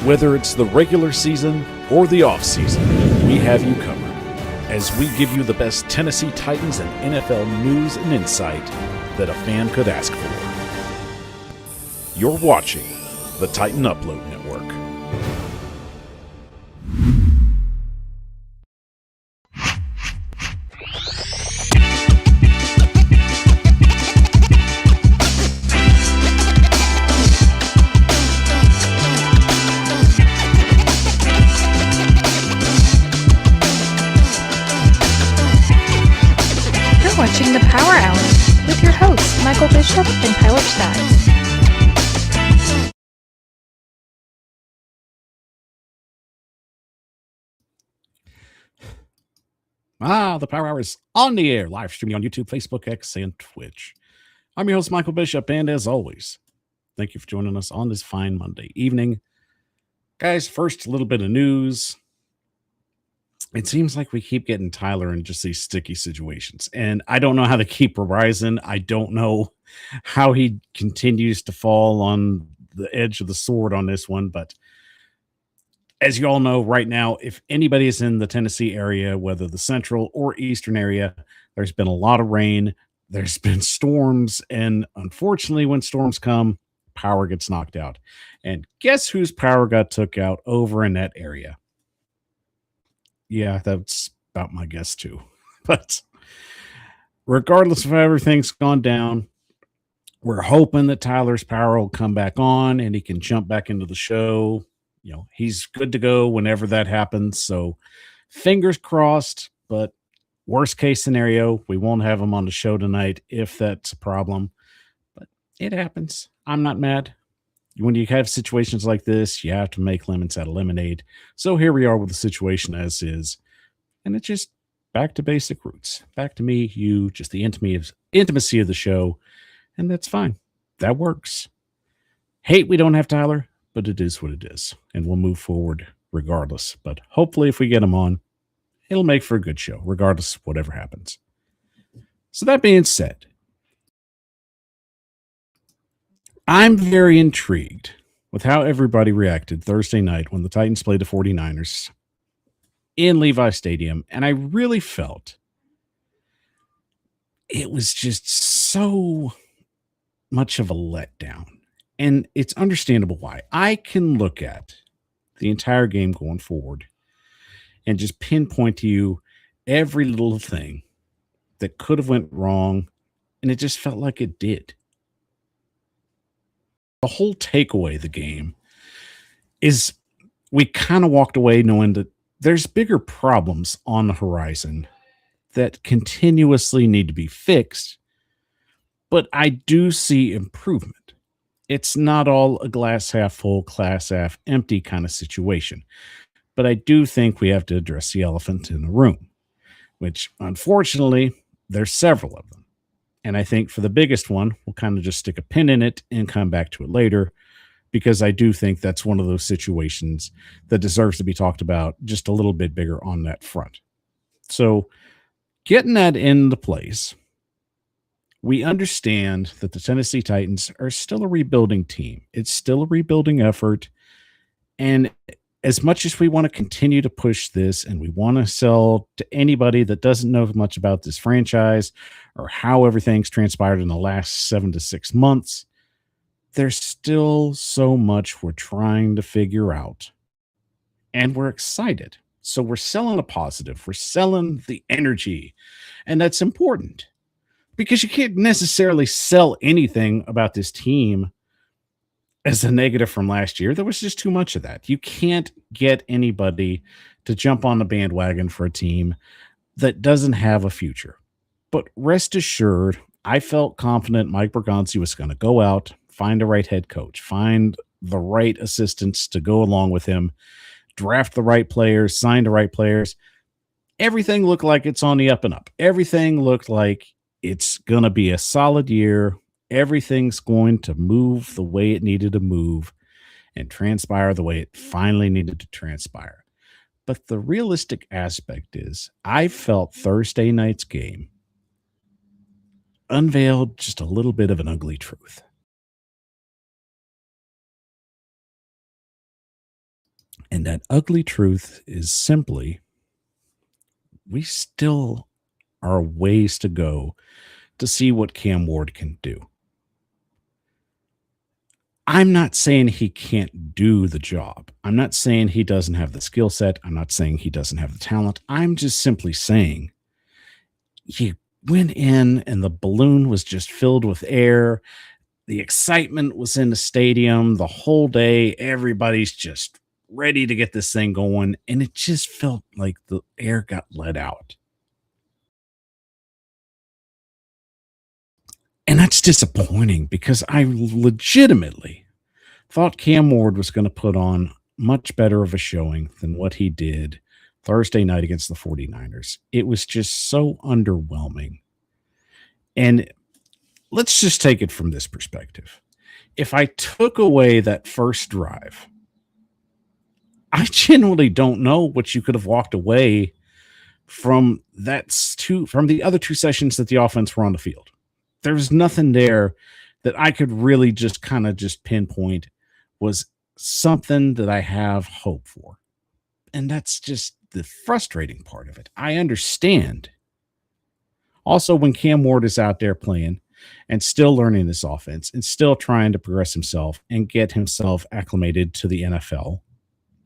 Whether it's the regular season or the off-season, we have you covered as we give you the best Tennessee Titans and NFL news and insight that a fan could ask for. You're watching the Titan Upload Network. Watching the Power Hour with your hosts, Michael Bishop and Tyler Stiles. The Power Hour is on the air, live streaming on YouTube, Facebook, X, and Twitch. I'm your host, Michael Bishop, and as always, thank you for joining us on this fine Monday evening. Guys, first, a little bit of news. It seems like we keep getting Tyler in just these sticky situations, and I don't know how to keep rising. I don't know how he continues to fall on the edge of the sword on this one, but as you all know right now, if anybody is in the Tennessee area, whether the central or eastern area, there's been a lot of rain. There's been storms, and unfortunately, when storms come, power gets knocked out. And guess whose power got took out over in that area? Yeah, that's about my guess too. But regardless of how everything's gone down, we're hoping that Tyler's power will come back on and he can jump back into the show. You know, he's good to go whenever that happens. So fingers crossed, but worst case scenario, we won't have him on the show tonight if that's a problem. But it happens. I'm not mad. When you have situations like this, you have to make lemons out of lemonade. So here we are with the situation as is. And it's just back to basic roots. Back to me, you, just the intimacy of the show. And that's fine. That works. Hate we don't have Tyler, but it is what it is. And we'll move forward regardless. But hopefully if we get him on, it'll make for a good show, regardless of whatever happens. So that being said, I'm very intrigued with how everybody reacted Thursday night when the Titans played the 49ers in Levi Stadium. And I really felt it was just so much of a letdown. And it's understandable why. I can look at the entire game going forward and just pinpoint to you every little thing that could have went wrong. And it just felt like it did. The whole takeaway of the game is we kind of walked away knowing that there's bigger problems on the horizon that continuously need to be fixed, but I do see improvement. It's not all a glass half full, glass half empty kind of situation, but I do think we have to address the elephant in the room, which unfortunately there's several of them. And I think for the biggest one, we'll kind of just stick a pin in it and come back to it later, because I do think that's one of those situations that deserves to be talked about just a little bit bigger on that front. So getting that into place, we understand that the Tennessee Titans are still a rebuilding team. It's still a rebuilding effort. And as much as we want to continue to push this and we want to sell to anybody that doesn't know much about this franchise or how everything's transpired in the last 7 to 6 months, there's still so much we're trying to figure out. And we're excited. So we're selling a positive. We're selling the energy. And that's important because you can't necessarily sell anything about this team as a negative from last year. There was just too much of that. You can't get anybody to jump on the bandwagon for a team that doesn't have a future. But rest assured, I felt confident Mike Bergonzi was going to go out, find the right head coach, find the right assistants to go along with him, draft the right players, sign the right players. Everything looked like it's on the up and up. Everything looked like it's going to be a solid year. Everything's going to move the way it needed to move and transpire the way it finally needed to transpire. But the realistic aspect is I felt Thursday night's game unveiled just a little bit of an ugly truth. And that ugly truth is simply we still are ways to go to see what Cam Ward can do. I'm not saying he can't do the job. I'm not saying he doesn't have the skill set. I'm not saying he doesn't have the talent. I'm just simply saying he went in and the balloon was just filled with air. The excitement was in the stadium the whole day. Everybody's just ready to get this thing going. And it just felt like the air got let out. And that's disappointing because I legitimately thought Cam Ward was going to put on much better of a showing than what he did Thursday night against the 49ers. It was just so underwhelming. And let's just take it from this perspective. If I took away that first drive, I genuinely don't know what you could have walked away from from the other two sessions that the offense were on the field. There's nothing there that I could really just kind of just pinpoint was something that I have hope for. And that's just the frustrating part of it. I understand. Also, when Cam Ward is out there playing and still learning this offense and still trying to progress himself and get himself acclimated to the NFL,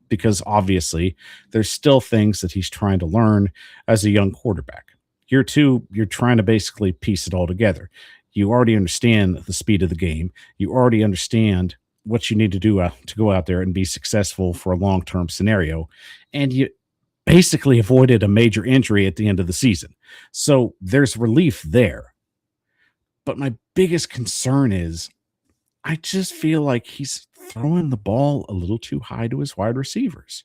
because obviously there's still things that he's trying to learn as a young quarterback. Year two, you're trying to basically piece it all together. You already understand the speed of the game. You already understand what you need to do to go out there and be successful for a long-term scenario. And you basically avoided a major injury at the end of the season. So there's relief there. But my biggest concern is I just feel like he's throwing the ball a little too high to his wide receivers.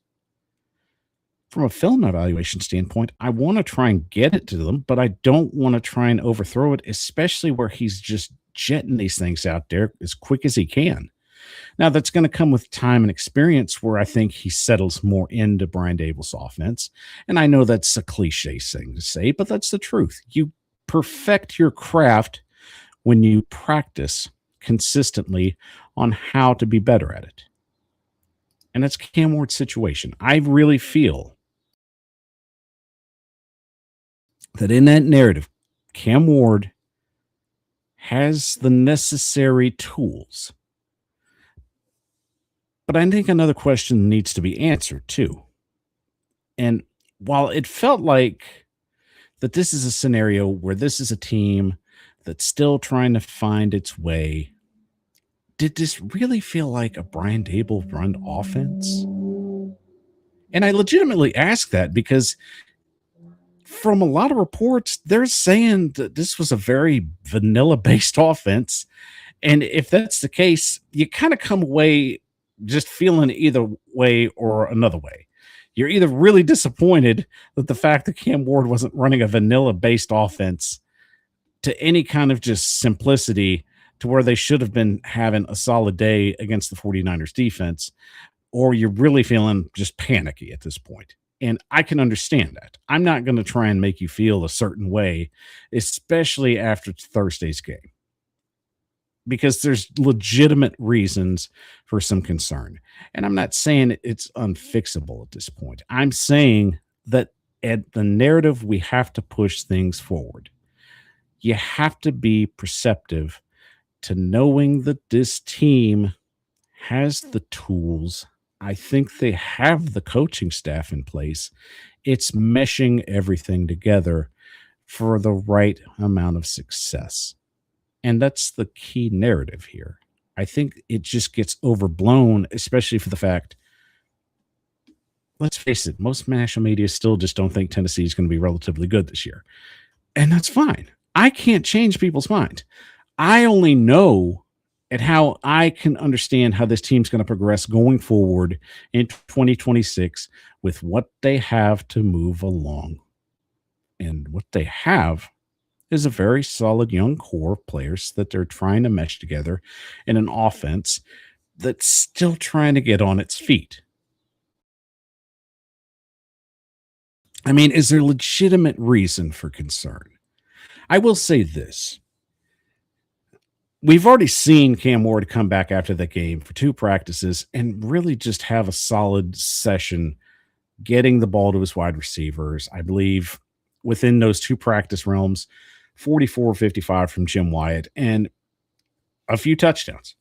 From a film evaluation standpoint, I want to try and get it to them, but I don't want to try and overthrow it, especially where he's just jetting these things out there as quick as he can. Now, that's going to come with time and experience where I think he settles more into Brian Daboll's offense. And I know that's a cliche thing to say, but that's the truth. You perfect your craft when you practice consistently on how to be better at it. And that's Cam Ward's situation. I really feel that in that narrative, Cam Ward has the necessary tools. But I think another question needs to be answered too. And while it felt like that this is a scenario where this is a team that's still trying to find its way, did this really feel like a Brian Daboll run offense? And I legitimately ask that because from a lot of reports, they're saying that this was a very vanilla based offense. And if that's the case, you kind of come away just feeling either way or another way. You're either really disappointed that the fact that Cam Ward wasn't running a vanilla based offense to any kind of just simplicity to where they should have been having a solid day against the 49ers defense, or you're really feeling just panicky at this point. And I can understand that. I'm not going to try and make you feel a certain way, especially after Thursday's game, because there's legitimate reasons for some concern. And I'm not saying it's unfixable at this point. I'm saying that at the narrative, we have to push things forward. You have to be perceptive to knowing that this team has the tools. I think they have the coaching staff in place. It's meshing everything together for the right amount of success. And that's the key narrative here. I think it just gets overblown, especially for the fact, let's face it, most national media still just don't think Tennessee is going to be relatively good this year. And that's fine. I can't change people's minds. I only know at how I can understand how this team's going to progress going forward in 2026 with what they have to move along. And what they have is a very solid young core of players that they're trying to mesh together in an offense that's still trying to get on its feet. I mean, is there legitimate reason for concern? I will say this. we've already seen Cam Ward come back after the game for 2 practices and really just have a solid session getting the ball to his wide receivers. I believe within those 2 practice realms, 44-55 from Jim Wyatt and a few touchdowns.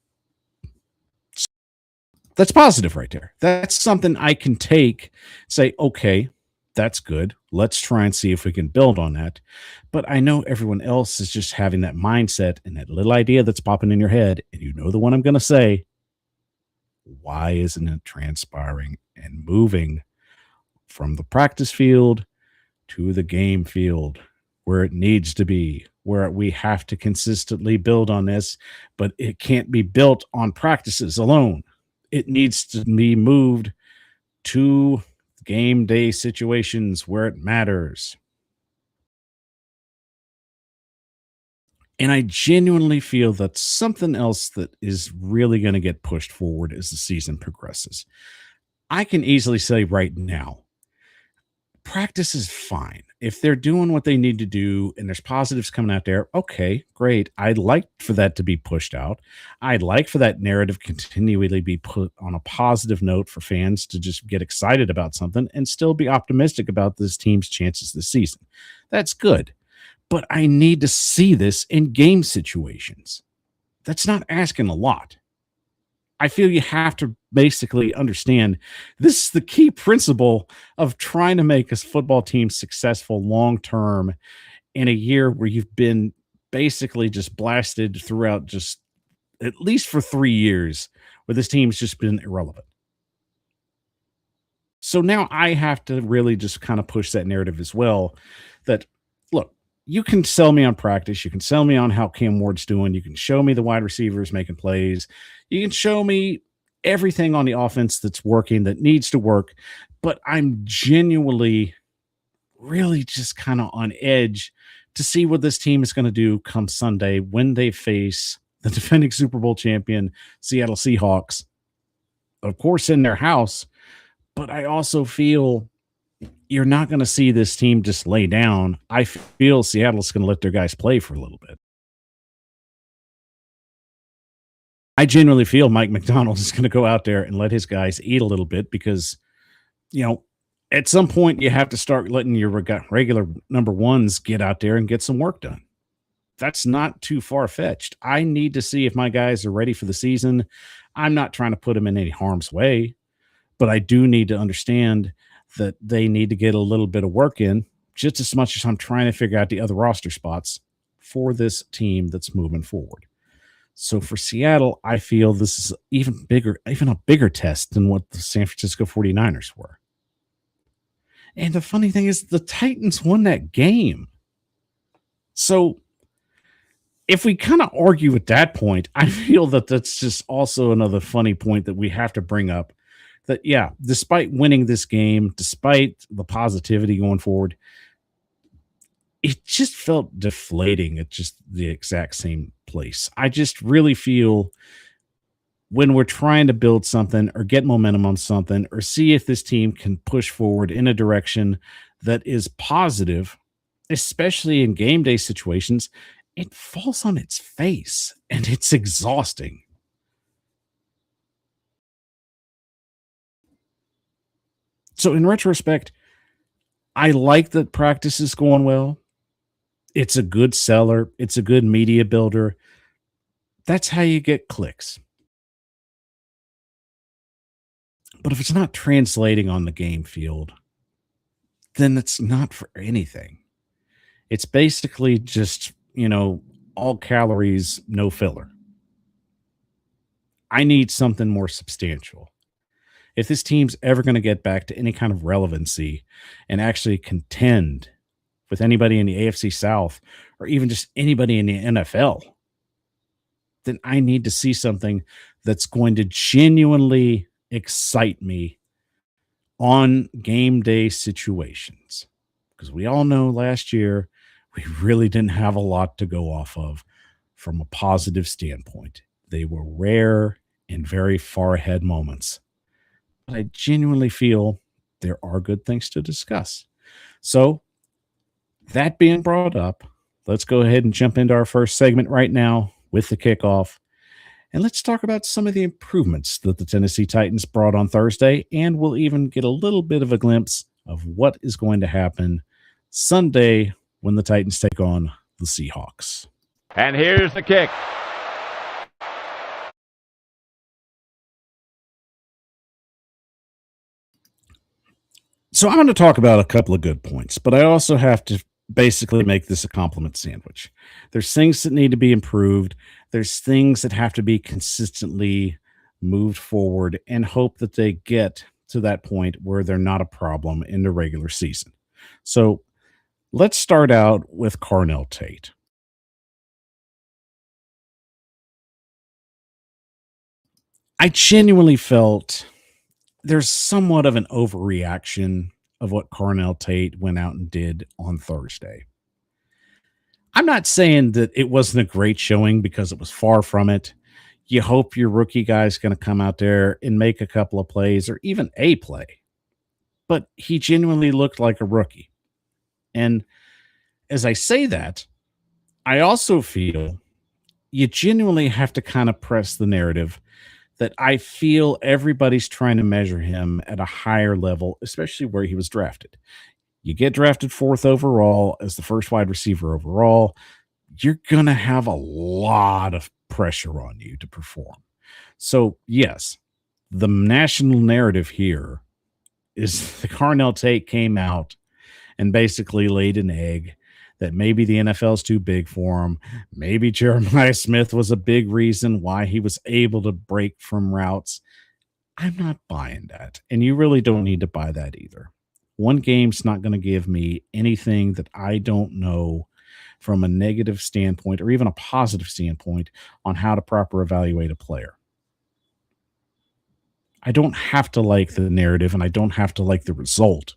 That's positive right there. That's something I can take, say, okay, that's good. Let's try and see if we can build on that. But I know everyone else is just having that mindset and that little idea that's popping in your head. And you know the one I'm going to say. Why isn't it transpiring and moving from the practice field to the game field where it needs to be, where we have to consistently build on this, but it can't be built on practices alone. It needs to be moved to game day situations where it matters. And I genuinely feel that something else that is really going to get pushed forward as the season progresses. I can easily say right now, practice is fine. If they're doing what they need to do and there's positives coming out there, okay, great. I'd like for that to be pushed out. I'd like for that narrative continually be put on a positive note for fans to just get excited about something and still be optimistic about this team's chances this season. That's good. But I need to see this in game situations. That's not asking a lot. I feel you have to basically understand this is the key principle of trying to make a football team successful long term in a year where you've been basically just blasted throughout, just at least for 3 years, where this team's just been irrelevant. So now I have to really just kind of push that narrative as well that, look, you can sell me on practice. You can sell me on how Cam Ward's doing. You can show me the wide receivers making plays. You can show me everything on the offense that's working that needs to work. But I'm genuinely really just kind of on edge to see what this team is going to do come Sunday when they face the defending Super Bowl champion Seattle Seahawks, of course, in their house. But I also feel you're not going to see this team just lay down. I feel Seattle's going to let their guys play for a little bit. I genuinely feel Mike McDonald is going to go out there and let his guys eat a little bit because, at some point you have to start letting your regular number ones get out there and get some work done. That's not too far fetched. I need to see if my guys are ready for the season. I'm not trying to put them in any harm's way, but I do need to understand that they need to get a little bit of work in just as much as I'm trying to figure out the other roster spots for this team that's moving forward. So for Seattle, I feel this is even a bigger test than what the San Francisco 49ers were. And the funny thing is the Titans won that game. So if we kind of argue at that point, I feel that that's just also another funny point that we have to bring up. That, yeah, despite winning this game, despite the positivity going forward, it just felt deflating at just the exact same place. I just really feel when we're trying to build something or get momentum on something or see if this team can push forward in a direction that is positive, especially in game day situations, it falls on its face and it's exhausting. So in retrospect, I like that practice is going well. It's a good seller. It's a good media builder. That's how you get clicks. But if it's not translating on the game field, then it's not for anything. It's basically just, all calories, no filler. I need something more substantial. If this team's ever going to get back to any kind of relevancy and actually contend with anybody in the AFC South or even just anybody in the NFL, then I need to see something that's going to genuinely excite me on game day situations. Because we all know last year we really didn't have a lot to go off of from a positive standpoint. They were rare and very far ahead moments. But I genuinely feel there are good things to discuss. So, that being brought up, let's go ahead and jump into our first segment right now with the kickoff. And let's talk about some of the improvements that the Tennessee Titans brought on Thursday. And we'll even get a little bit of a glimpse of what is going to happen Sunday when the Titans take on the Seahawks. And here's the kick. So I'm going to talk about a couple of good points, but I also have to basically make this a compliment sandwich. There's things that need to be improved. There's things that have to be consistently moved forward and hope that they get to that point where they're not a problem in the regular season. So let's start out with Carnell Tate. I genuinely felt there's somewhat of an overreaction of what Carnell Tate went out and did on Thursday. I'm not saying that it wasn't a great showing because it was far from it. You hope your rookie guy's going to come out there and make a couple of plays or even a play. But he genuinely looked like a rookie. And as I say that, I also feel you genuinely have to kind of press the narrative that I feel everybody's trying to measure him at a higher level, especially where he was drafted. You get drafted 4th overall as the first wide receiver overall, you're going to have a lot of pressure on you to perform. So, yes, the national narrative here is the Carnell Tate came out and basically laid an egg that maybe the NFL's too big for him. Maybe Jeremiah Smith was a big reason why he was able to break from routes. I'm not buying that. And you really don't need to buy that either. One game's not going to give me anything that I don't know from a negative standpoint or even a positive standpoint on how to proper evaluate a player. I don't have to like the narrative and I don't have to like the result,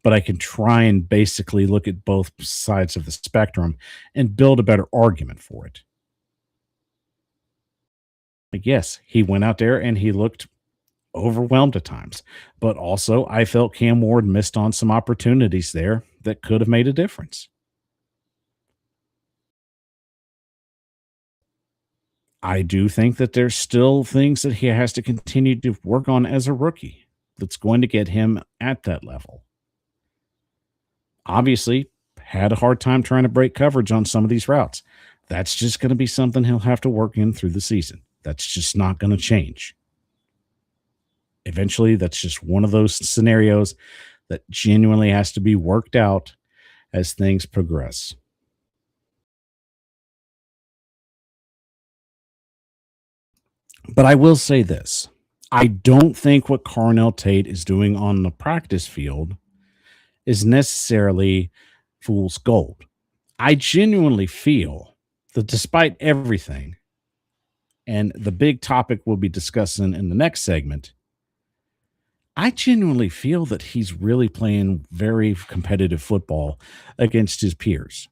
but I can try and basically look at both sides of the spectrum and build a better argument for it. Like, yes, he went out there and he looked overwhelmed at times, but also I felt Cam Ward missed on some opportunities there that could have made a difference. I do think that there's still things that he has to continue to work on as a rookie that's going to get him at that level. Obviously, had a hard time trying to break coverage on some of these routes. That's just going to be something he'll have to work in through the season. That's just not going to change. Eventually, that's just one of those scenarios that genuinely has to be worked out as things progress. But I will say this. I don't think what Carnell Tate is doing on the practice field is necessarily fool's gold. I genuinely feel that despite everything, and the big topic we'll be discussing in the next segment, I genuinely feel that he's really playing very competitive football against his peers.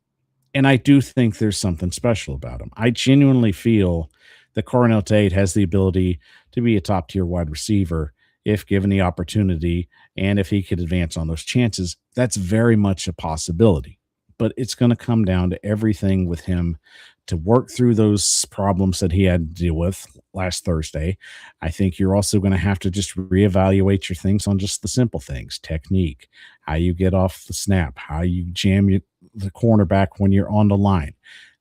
And I do think there's something special about him. I genuinely feel that Carnell Tate has the ability to be a top tier wide receiver if given the opportunity and if he could advance on those chances. That's very much a possibility. But it's going to come down to everything with him to work through those problems that he had to deal with last Thursday. I think you're also going to have to just reevaluate your things on just the simple things, technique, how you get off the snap, how you jam the cornerback when you're on the line.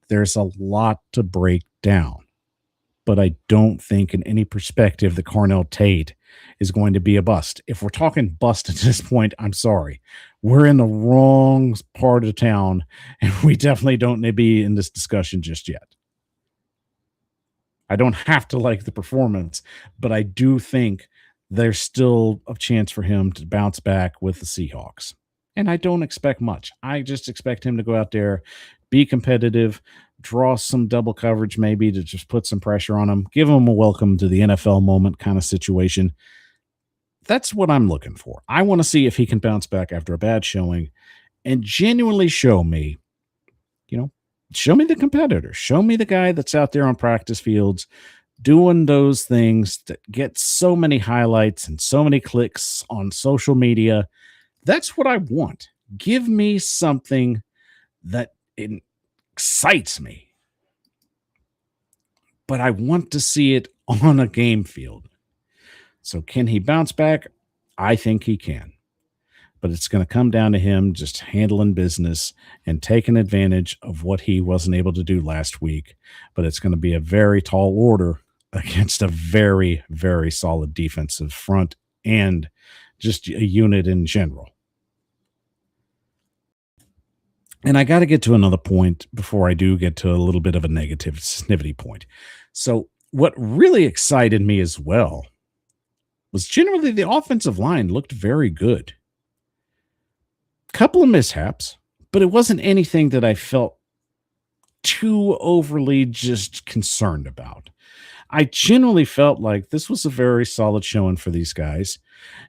There's a lot to break down. But I don't think in any perspective that Carnell Tate is going to be a bust. If we're talking bust at this point, I'm sorry. We're in the wrong part of town, and we definitely don't need to be in this discussion just yet. I don't have to like the performance, but I do think there's still a chance for him to bounce back with the Seahawks. And I don't expect much. I just expect him to go out there, be competitive, draw some double coverage maybe to just put some pressure on him, give him a welcome to the NFL moment kind of situation. That's what I'm looking for. I want to see if he can bounce back after a bad showing and genuinely show me, show me the competitor. Show me the guy that's out there on practice fields doing those things that get so many highlights and so many clicks on social media. That's what I want. Give me something that excites me. but I want to see it on a game field. So can he bounce back? I think he can. But it's going to come down to him just handling business and taking advantage of what he wasn't able to do last week. But it's going to be a very tall order against a very, very solid defensive front and just a unit in general. And I got to get to another point before I do get to a little bit of a negative snivity point. So, what really excited me as well was generally the offensive line looked very good. Couple of mishaps, but it wasn't anything that I felt too overly just concerned about. I generally felt like this was a very solid showing for these guys.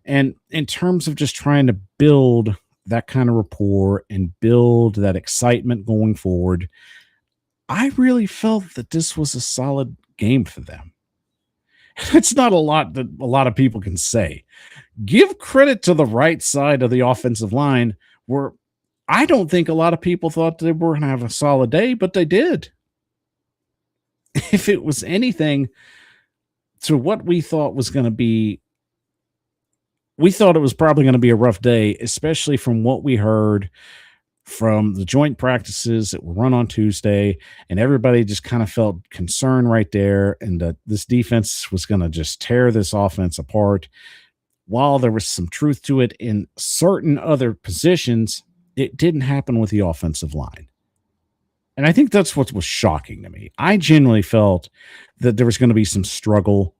And in terms of just trying to build that kind of rapport and build that excitement going forward, I really felt that this was a solid game for them. It's not a lot that a lot of people can say. Give credit to the right side of the offensive line where I don't think a lot of people thought they were going to have a solid day, but they did. If it was anything to what we thought was going to be, we thought it was probably going to be a rough day, especially from what we heard from the joint practices that were run on Tuesday, and everybody just kind of felt concerned right there, and that this defense was going to just tear this offense apart. While there was some truth to it in certain other positions, it didn't happen with the offensive line. And I think that's what was shocking to me. I genuinely felt that there was going to be some struggle,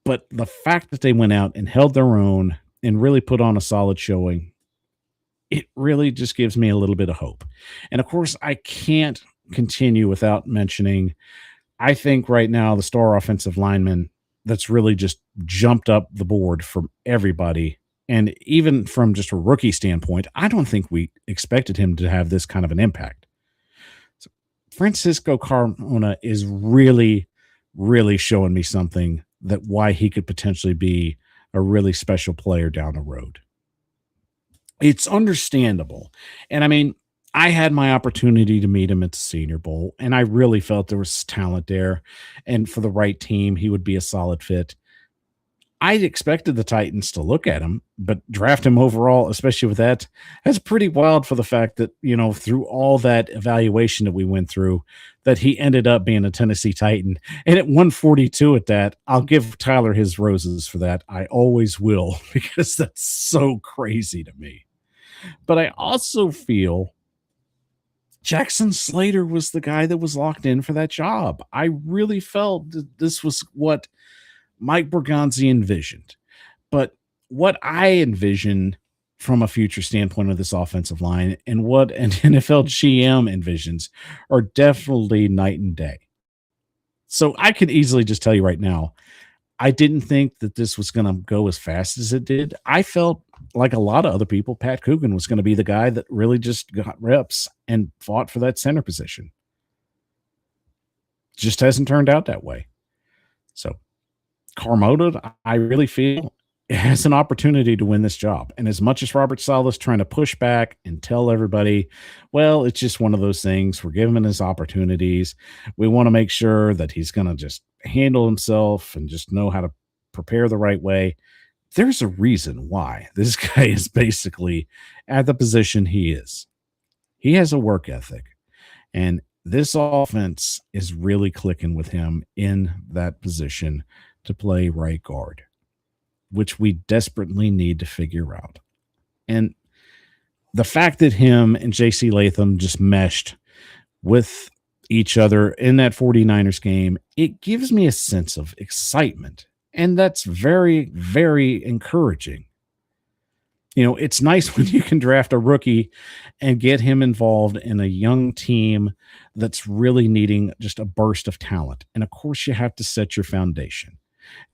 but the fact that they went out and held their own and really put on a solid showing, it really just gives me a little bit of hope. And of course, I can't continue without mentioning, I think right now, the star offensive lineman that's really just jumped up the board from everybody. And even from just a rookie standpoint, I don't think we expected him to have this kind of an impact. So Francisco Carmona is really, really showing me something that why he could potentially be a really special player down the road. It's understandable. And I mean, I had my opportunity to meet him at the Senior Bowl, and I really felt there was talent there. And for the right team, he would be a solid fit. I expected the Titans to look at him, but draft him overall, especially with that, that's pretty wild for the fact that, through all that evaluation that we went through, that he ended up being a Tennessee Titan. And at 142 at that, I'll give Tyler his roses for that. I always will, because that's so crazy to me. But I also feel Jackson Slater was the guy that was locked in for that job. I really felt that this was what Mike Bergonzi envisioned. But what I envision from a future standpoint of this offensive line and what an NFL GM envisions are definitely night and day. So I could easily just tell you right now, I didn't think that this was going to go as fast as it did. I felt like a lot of other people, Pat Coogan was going to be the guy that really just got reps and fought for that center position. Just hasn't turned out that way. So Carmona, I really feel, has an opportunity to win this job. And as much as Robert Saleh's trying to push back and tell everybody, well, it's just one of those things. We're giving him his opportunities. We want to make sure that he's going to just handle himself and just know how to prepare the right way. There's a reason why this guy is basically at the position he is. He has a work ethic, and this offense is really clicking with him in that position to play right guard, which we desperately need to figure out. And the fact that him and JC Latham just meshed with each other in that 49ers game, it gives me a sense of excitement. And that's very, very encouraging. It's nice when you can draft a rookie and get him involved in a young team that's really needing just a burst of talent. And of course, you have to set your foundation.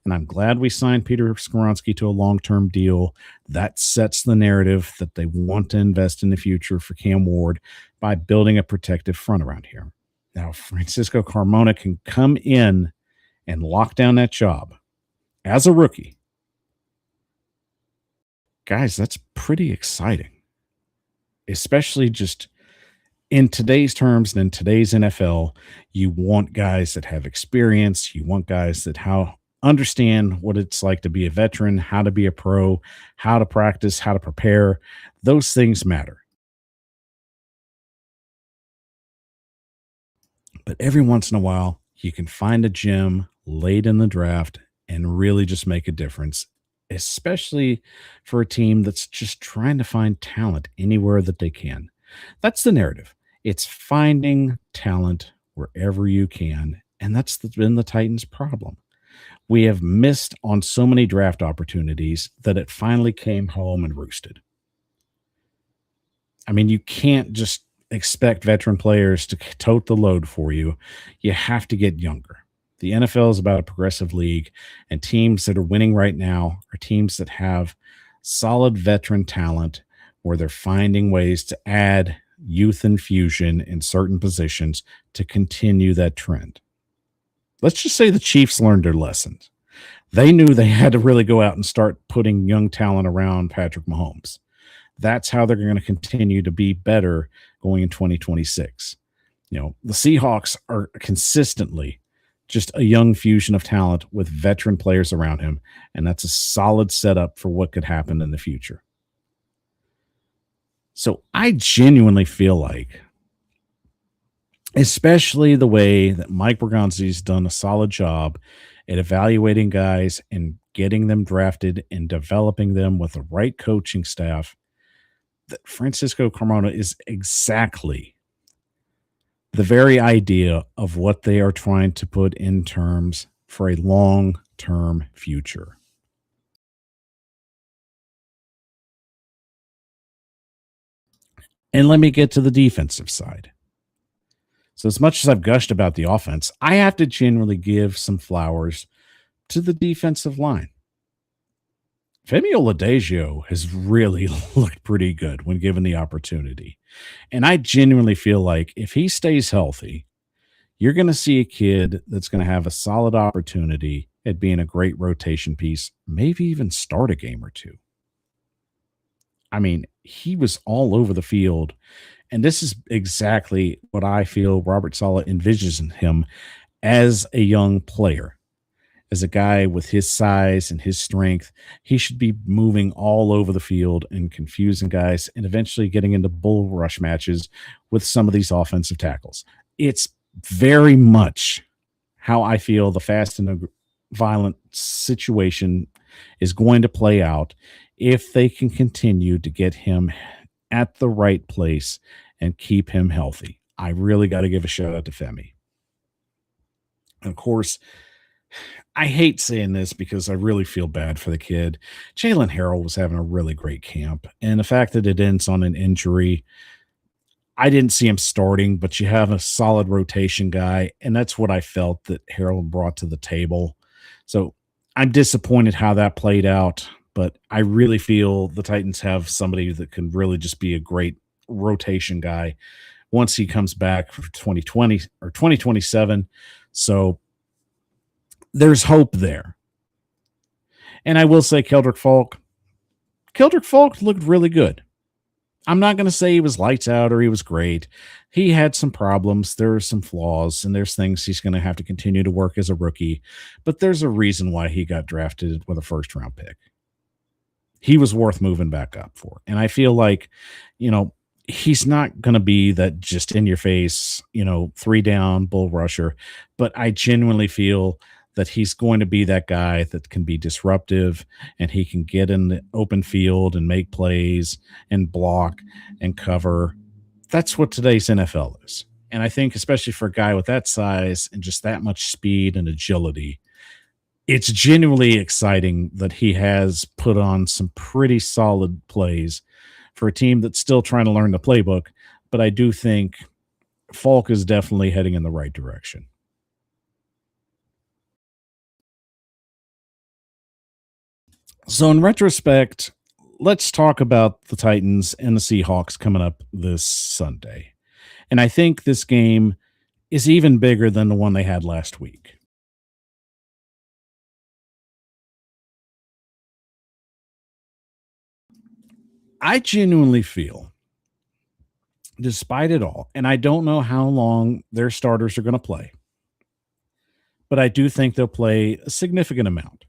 And I'm glad we signed Peter Skoronski to a long-term deal. That sets the narrative that they want to invest in the future for Cam Ward by building a protective front around here. Now, Francisco Carmona can come in and lock down that job as a rookie. Guys, that's pretty exciting, especially just In today's terms and in today's NFL, you want guys that have experience. You want guys that how understand what it's like to be a veteran, how to be a pro, how to practice, how to prepare. Those things matter. But every once in a while, you can find a gem late in the draft and really just make a difference, especially for a team that's just trying to find talent anywhere that they can. That's the narrative. It's finding talent wherever you can. And been the Titans' problem. We have missed on so many draft opportunities that it finally came home and roosted. I mean, you can't just expect veteran players to tote the load for you. You have to get younger. The NFL is about a progressive league, and teams that are winning right now are teams that have solid veteran talent where they're finding ways to add youth infusion in certain positions to continue that trend. Let's just say the Chiefs learned their lessons. They knew they had to really go out and start putting young talent around Patrick Mahomes. That's how they're going to continue to be better going in 2026. The Seahawks are consistently just a young fusion of talent with veteran players around him, and that's a solid setup for what could happen in the future. So I genuinely feel like, especially the way that Mike Bergonzi's done a solid job at evaluating guys and getting them drafted and developing them with the right coaching staff, that Francisco Carmona is exactly the very idea of what they are trying to put in terms for a long term future. And let me get to the defensive side. So, as much as I've gushed about the offense, I have to genuinely give some flowers to the defensive line. Femi Oladipo has really looked pretty good when given the opportunity. And I genuinely feel like if he stays healthy, you're going to see a kid that's going to have a solid opportunity at being a great rotation piece, maybe even start a game or two. I mean, he was all over the field. And this is exactly what I feel Robert Saleh envisions in him as a young player. As a guy with his size and his strength, he should be moving all over the field and confusing guys and eventually getting into bull rush matches with some of these offensive tackles. It's very much how I feel the fast and violent situation is going to play out if they can continue to get him at the right place and keep him healthy. I really got to give a shout out to Femi. And of course, I hate saying this because I really feel bad for the kid. Jalen Harrell was having a really great camp. And the fact that it ends on an injury, I didn't see him starting, but you have a solid rotation guy. And that's what I felt that Harrell brought to the table. So I'm disappointed how that played out. But I really feel the Titans have somebody that can really just be a great rotation guy once he comes back for 2020 or 2027. So there's hope there. And I will say Keldrick Falk looked really good. I'm not going to say he was lights out or he was great. He had some problems. There are some flaws, and there's things he's going to have to continue to work as a rookie. But there's a reason why he got drafted with a first round pick. He was worth moving back up for. And I feel like, he's not going to be that just in your face, 3 down bull rusher. But I genuinely feel that he's going to be that guy that can be disruptive and he can get in the open field and make plays and block and cover. That's what today's NFL is. And I think, especially for a guy with that size and just that much speed and agility, it's genuinely exciting that he has put on some pretty solid plays for a team that's still trying to learn the playbook. But I do think Falk is definitely heading in the right direction. So, in retrospect, let's talk about the Titans and the Seahawks coming up this Sunday. And I think this game is even bigger than the one they had last week. I genuinely feel despite it all. And I don't know how long their starters are going to play, but I do think they'll play a significant amount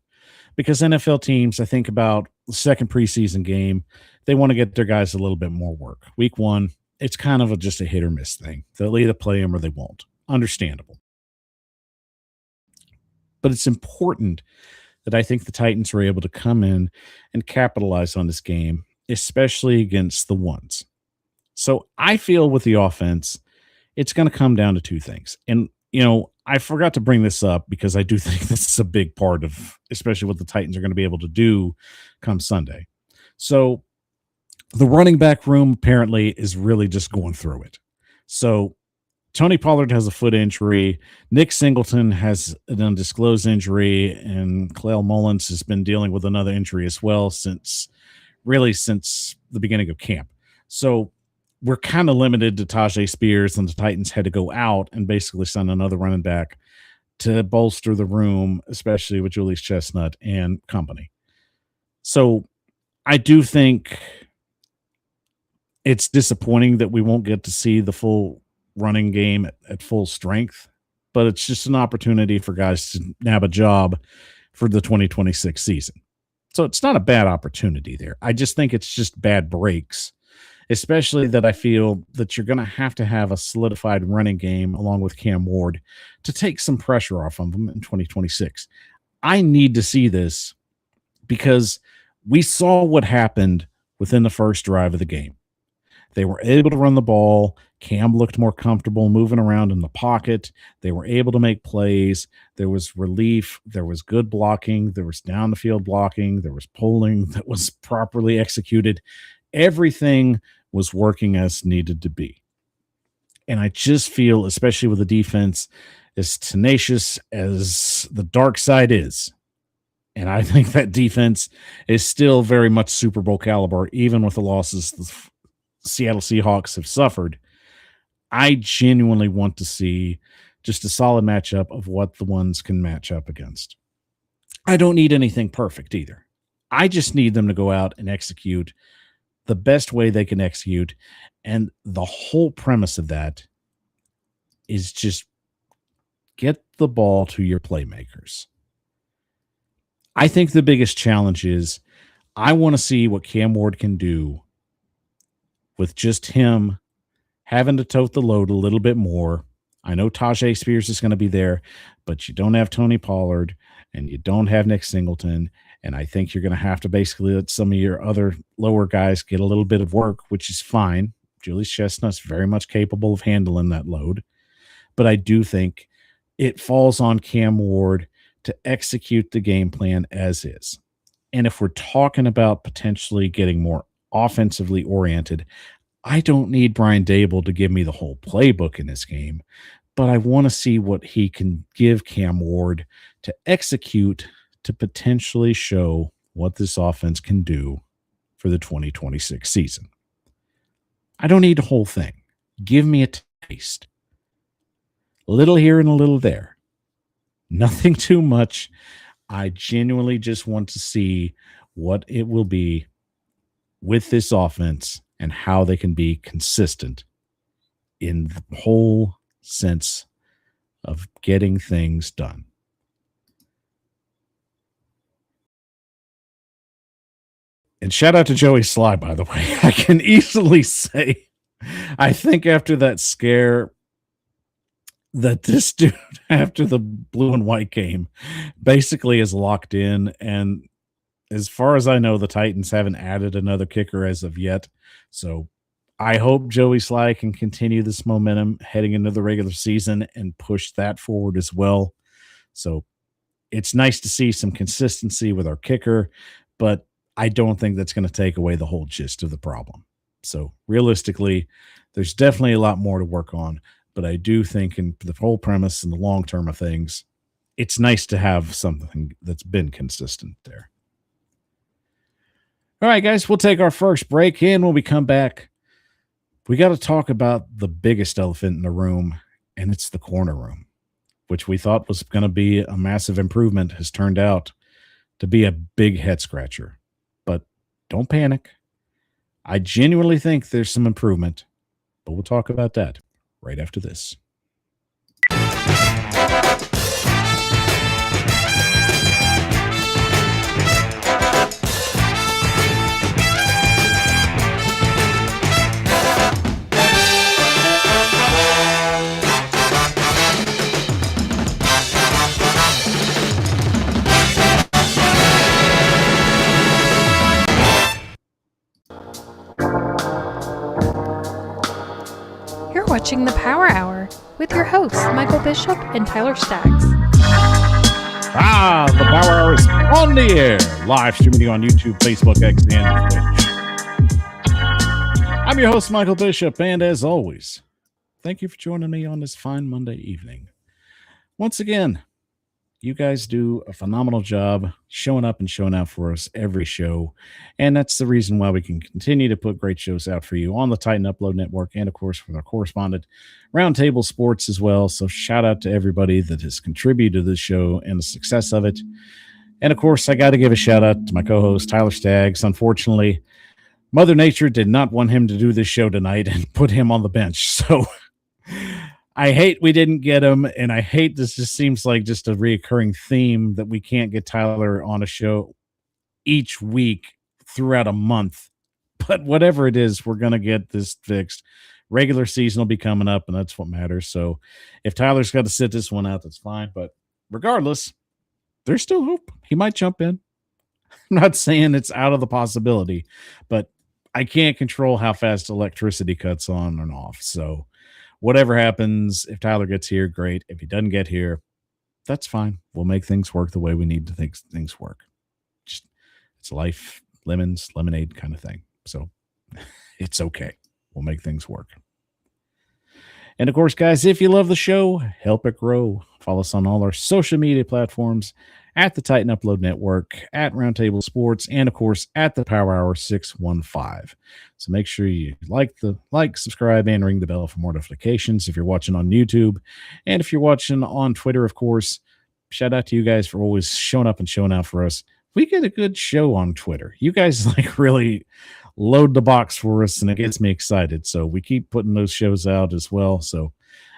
because NFL teams, I think about the second preseason game, they want to get their guys a little bit more work. Week one, it's kind of just a hit or miss thing. They'll either play them or they won't. Understandable. But it's important that I think the Titans were able to come in and capitalize on this game, especially against the ones. So I feel with the offense, it's going to come down to two things. And, I forgot to bring this up because I do think this is a big part of, especially what the Titans are going to be able to do come Sunday. So the running back room apparently is really just going through it. So Tony Pollard has a foot injury. Nick Singleton has an undisclosed injury, and Clell Mullins has been dealing with another injury as well since the beginning of camp. So we're kind of limited to Tajay Spears, and the Titans had to go out and basically send another running back to bolster the room, especially with Julius Chestnut and company. So I do think it's disappointing that we won't get to see the full running game at full strength, but it's just an opportunity for guys to nab a job for the 2026 season. So it's not a bad opportunity there. I just think it's just bad breaks, especially that I feel that you're going to have a solidified running game along with Cam Ward to take some pressure off of them in 2026. I need to see this because we saw what happened within the first drive of the game. They were able to run the ball. Cam looked more comfortable moving around in the pocket. They were able to make plays. There was relief. There was good blocking. There was down the field blocking. There was pulling that was properly executed. Everything was working as needed to be. And I just feel, especially with the defense, as tenacious as the dark side is, and I think that defense is still very much Super Bowl caliber, even with the losses the Seattle Seahawks have suffered. I genuinely want to see just a solid matchup of what the ones can match up against. I don't need anything perfect either. I just need them to go out and execute the best way they can execute. And the whole premise of that is just get the ball to your playmakers. I think the biggest challenge is I want to see what Cam Ward can do with just him having to tote the load a little bit more. I know Tajay Spears is going to be there, but you don't have Tony Pollard and you don't have Nick Singleton. And I think you're going to have to basically let some of your other lower guys get a little bit of work, which is fine. Julius Chestnut's very much capable of handling that load. But I do think it falls on Cam Ward to execute the game plan as is. And if we're talking about potentially getting more offensively oriented, I don't need Brian Dable to give me the whole playbook in this game, but I want to see what he can give Cam Ward to execute to potentially show what this offense can do for the 2026 season. I don't need the whole thing. Give me a taste. A little here and a little there. Nothing too much. I genuinely just want to see what it will be with this offense and how they can be consistent in the whole sense of getting things done. And shout out to Joey Sly, by the way. I can easily say, I think after that scare that this dude, after the blue and white game, basically is locked in. And as far as I know, the Titans haven't added another kicker as of yet. So I hope Joey Sly can continue this momentum heading into the regular season and push that forward as well. So it's nice to see some consistency with our kicker, but I don't think that's going to take away the whole gist of the problem. So realistically, there's definitely a lot more to work on, but I do think in the whole premise and the long term of things, it's nice to have something that's been consistent there. All right, guys, we'll take our first break, and when we come back, we got to talk about the biggest elephant in the room, and it's the corner room, which we thought was going to be a massive improvement, has turned out to be a big head scratcher. But don't panic. I genuinely think there's some improvement, But we'll talk about that right after this. You're watching the Power Hour with your hosts, Michael Bishop and Tyler Staggs. The Power Hour is on the air, live streaming on YouTube, Facebook, X, and Twitch. I'm your host, Michael Bishop, and as always, thank you for joining me on this fine Monday evening. Once again, you guys do a phenomenal job showing up and showing out for us every show, and that's the reason why we can continue to put great shows out for you on the Titan Upload Network and, of course, with our correspondent, Roundtable Sports as well. So shout out to everybody that has contributed to this show and the success of it. And, of course, I got to give a shout out to my co-host, Tyler Staggs. Unfortunately, Mother Nature did not want him to do this show tonight and put him on the bench. So I hate we didn't get him, and I hate this just seems like just a reoccurring theme that we can't get Tyler on a show each week throughout a month. But whatever it is, we're going to get this fixed. Regular season will be coming up, and that's what matters. So if Tyler's got to sit this one out, that's fine. But regardless, there's still hope. He might jump in. I'm not saying it's out of the possibility, but I can't control how fast electricity cuts on and off. So whatever happens, if Tyler gets here, great. If he doesn't get here, that's fine. We'll make things work the way we need to think things work. It's life, lemons, lemonade kind of thing. So it's okay. We'll make things work. And of course, guys, if you love the show, help it grow. Follow us on all our social media platforms at the Titan Upload Network, at Roundtable Sports, and of course at the Power Hour 615. So make sure you like, subscribe, and ring the bell for more notifications if you're watching on YouTube. And if you're watching on Twitter, of course, shout out to you guys for always showing up and showing out for us. We get a good show on Twitter. You guys really load the box for us, and it gets me excited. So we keep putting those shows out as well. So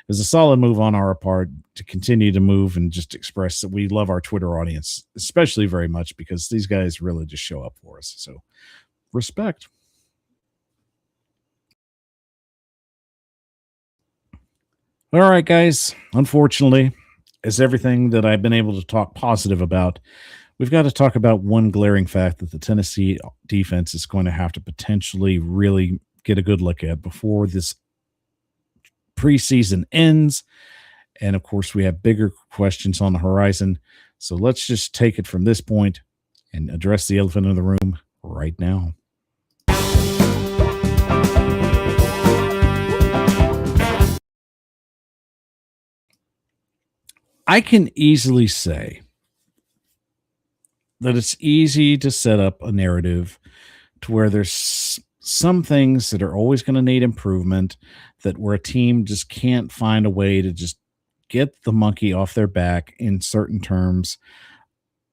it's a solid move on our part to continue to move and just express that we love our Twitter audience, especially very much because these guys really just show up for us. So respect. All right, guys. Unfortunately, as everything that I've been able to talk positive about, we've got to talk about one glaring fact that the Tennessee defense is going to have to potentially really get a good look at before this preseason ends. And of course, we have bigger questions on the horizon. So let's just take it from this point and address the elephant in the room right now. I can easily say that it's easy to set up a narrative to where there's some things that are always going to need improvement, that where a team just can't find a way to just get the monkey off their back in certain terms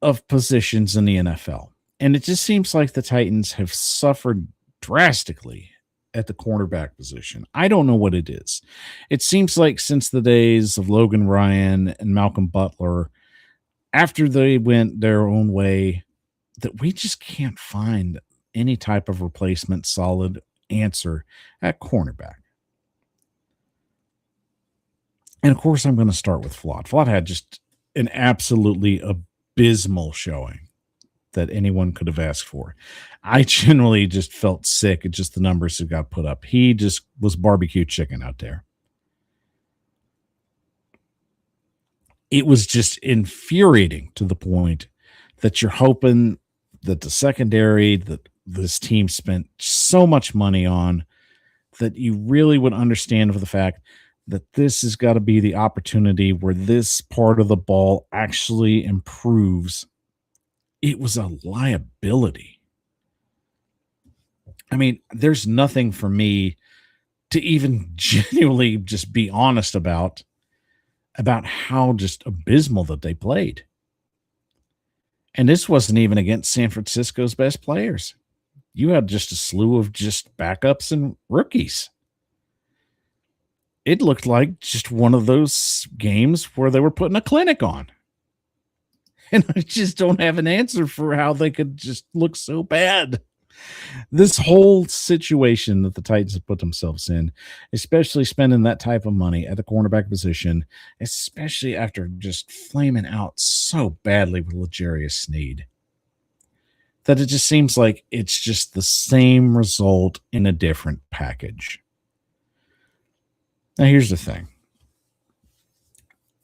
of positions in the NFL. And it just seems like the Titans have suffered drastically at the cornerback position. I don't know what it is. It seems like since the days of Logan Ryan and Malcolm Butler, after they went their own way, that we just can't find any type of replacement solid answer at cornerback. And of course, I'm going to start with Flott. Flott had just an absolutely abysmal showing that anyone could have asked for. I generally just felt sick at just the numbers that got put up. He just was barbecue chicken out there. It was just infuriating to the point that you're hoping that the secondary that this team spent so much money on, that you really would understand for the fact that this has got to be the opportunity where this part of the ball actually improves. It was a liability. I mean, there's nothing for me to even genuinely just be honest about how just abysmal that they played. And this wasn't even against San Francisco's best players. You had just a slew of just backups and rookies. it looked like just one of those games where they were putting a clinic on. And I just don't have an answer for how they could just look so bad. This whole situation that the Titans have put themselves in, especially spending that type of money at the cornerback position, especially after just flaming out so badly with L'Jarius Sneed, that it just seems like it's just the same result in a different package. Now, here's the thing.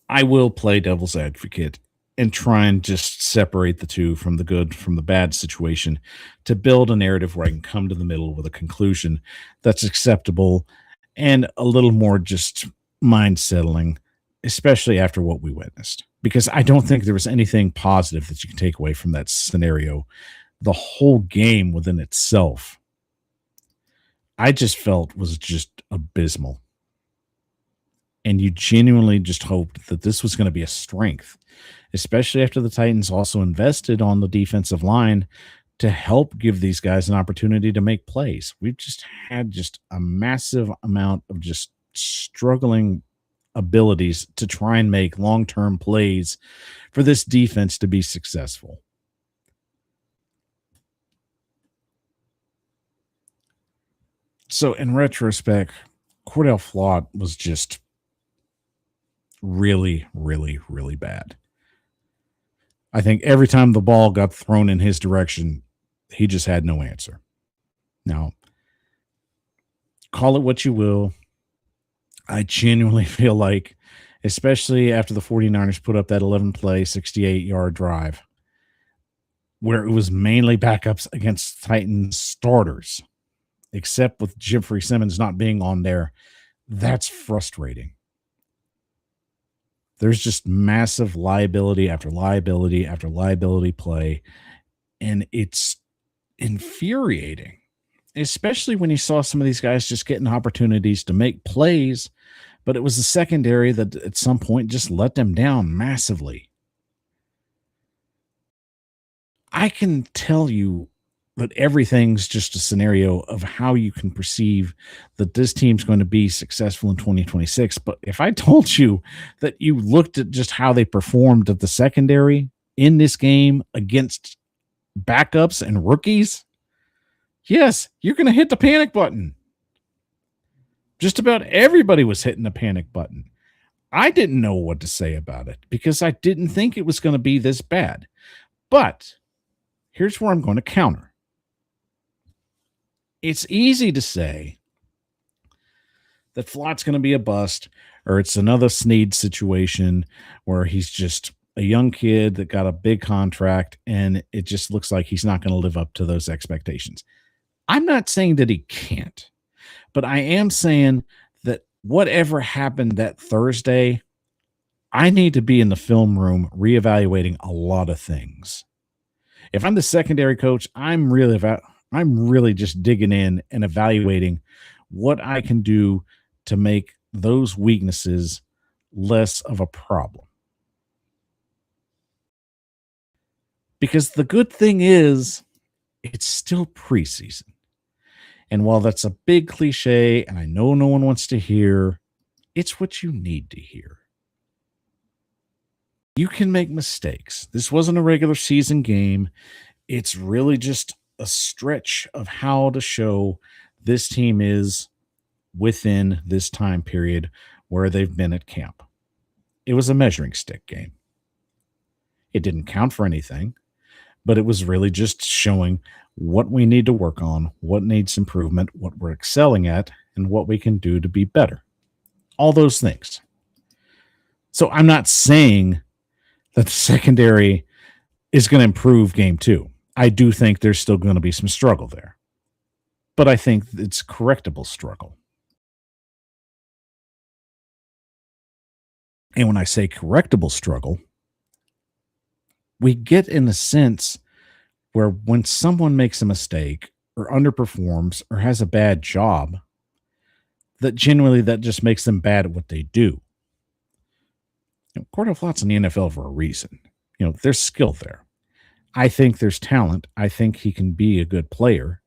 I will play devil's advocate and try and just separate the two from the good from the bad situation to build a narrative where I can come to the middle with a conclusion that's acceptable and a little more just mind settling, especially after what we witnessed. Because I don't think there was anything positive that you can take away from that scenario. The whole game within itself, I just felt was just abysmal. And you genuinely just hoped that this was going to be a strength, especially after the Titans also invested on the defensive line to help give these guys an opportunity to make plays. We've just had just a massive amount of just struggling abilities to try and make long-term plays for this defense to be successful. So in retrospect, Cordell Flott was just really, really, really bad. I think every time the ball got thrown in his direction, he just had no answer. Now, call it what you will. I genuinely feel like, especially after the 49ers put up that 11-play, 68-yard drive, where it was mainly backups against Titans starters, except with Jeffrey Simmons not being on there, that's frustrating. There's just massive liability after liability after liability play, and it's infuriating, especially when you saw some of these guys just getting opportunities to make plays, but it was the secondary that at some point just let them down massively. I can tell you that everything's just a scenario of how you can perceive that this team's going to be successful in 2026. But if I told you that you looked at just how they performed at the secondary in this game against backups and rookies, yes, you're going to hit the panic button. Just about everybody was hitting the panic button. I didn't know what to say about it because I didn't think it was going to be this bad. But here's where I'm going to counter. It's easy to say that Flott's going to be a bust, or it's another Sneed situation where he's just a young kid that got a big contract and it just looks like he's not going to live up to those expectations. I'm not saying that he can't, but I am saying that whatever happened that Thursday, I need to be in the film room reevaluating a lot of things. If I'm the secondary coach, I'm really just digging in and evaluating what I can do to make those weaknesses less of a problem. Because the good thing is, it's still preseason. And while that's a big cliche, and I know no one wants to hear, it's what you need to hear. You can make mistakes. This wasn't a regular season game. It's really just a stretch of how to show this team is within this time period where they've been at camp. It was a measuring stick game. It didn't count for anything, but it was really just showing what we need to work on, what needs improvement, what we're excelling at, and what we can do to be better. All those things. So I'm not saying that the secondary is going to improve game 2. I do think there's still going to be some struggle there. But I think it's correctable struggle. And when I say correctable struggle, we get in a sense where when someone makes a mistake or underperforms or has a bad job, that generally that just makes them bad at what they do. Cordell Flott's in the NFL for a reason. There's skill there. I think there's talent. I think he can be a good player.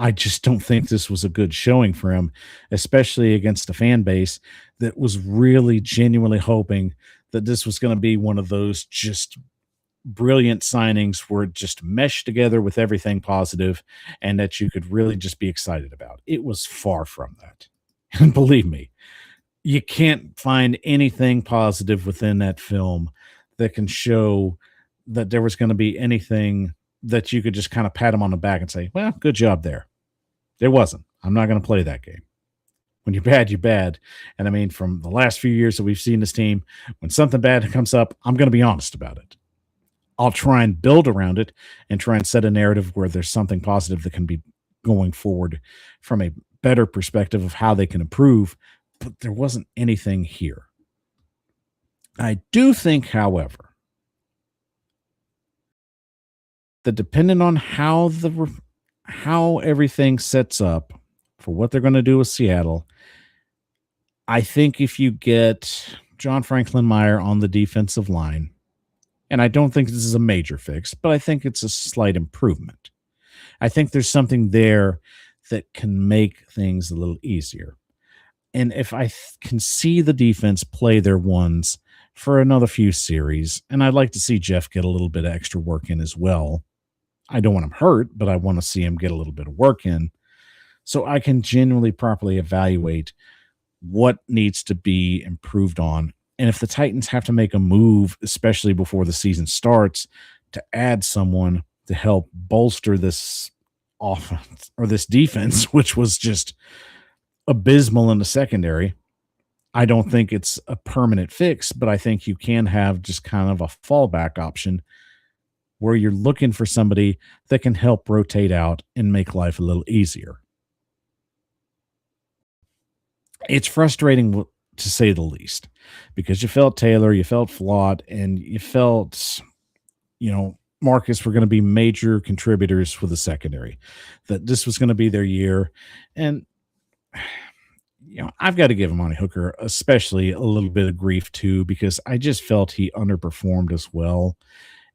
I just don't think this was a good showing for him, especially against a fan base that was really genuinely hoping that this was going to be one of those just brilliant signings where it just meshed together with everything positive and that you could really just be excited about. It was far from that. And believe me, you can't find anything positive within that film that can show that there was going to be anything that you could just kind of pat him on the back and say, well, good job there. There wasn't. I'm not going to play that game. When you're bad, you're bad. And I mean, from the last few years that we've seen this team, when something bad comes up, I'm going to be honest about it. I'll try and build around it and try and set a narrative where there's something positive that can be going forward from a better perspective of how they can improve. But there wasn't anything here. I do think, however, that depending on how everything sets up for what they're going to do with Seattle, I think if you get John Franklin Meyer on the defensive line, and I don't think this is a major fix, but I think it's a slight improvement. I think there's something there that can make things a little easier. And if I can see the defense play their ones for another few series, and I'd like to see Jeff get a little bit of extra work in as well. I don't want him hurt, but I want to see him get a little bit of work in so I can genuinely properly evaluate what needs to be improved on. And if the Titans have to make a move, especially before the season starts, to add someone to help bolster this offense or this defense, which was just abysmal in the secondary, I don't think it's a permanent fix, but I think you can have just kind of a fallback option where you're looking for somebody that can help rotate out and make life a little easier. It's frustrating to say the least because you felt Taylor, you felt Flott, and you felt, Marcus were going to be major contributors for the secondary, that this was going to be their year. And, I've got to give Amani Hooker especially a little bit of grief too, because I just felt he underperformed as well.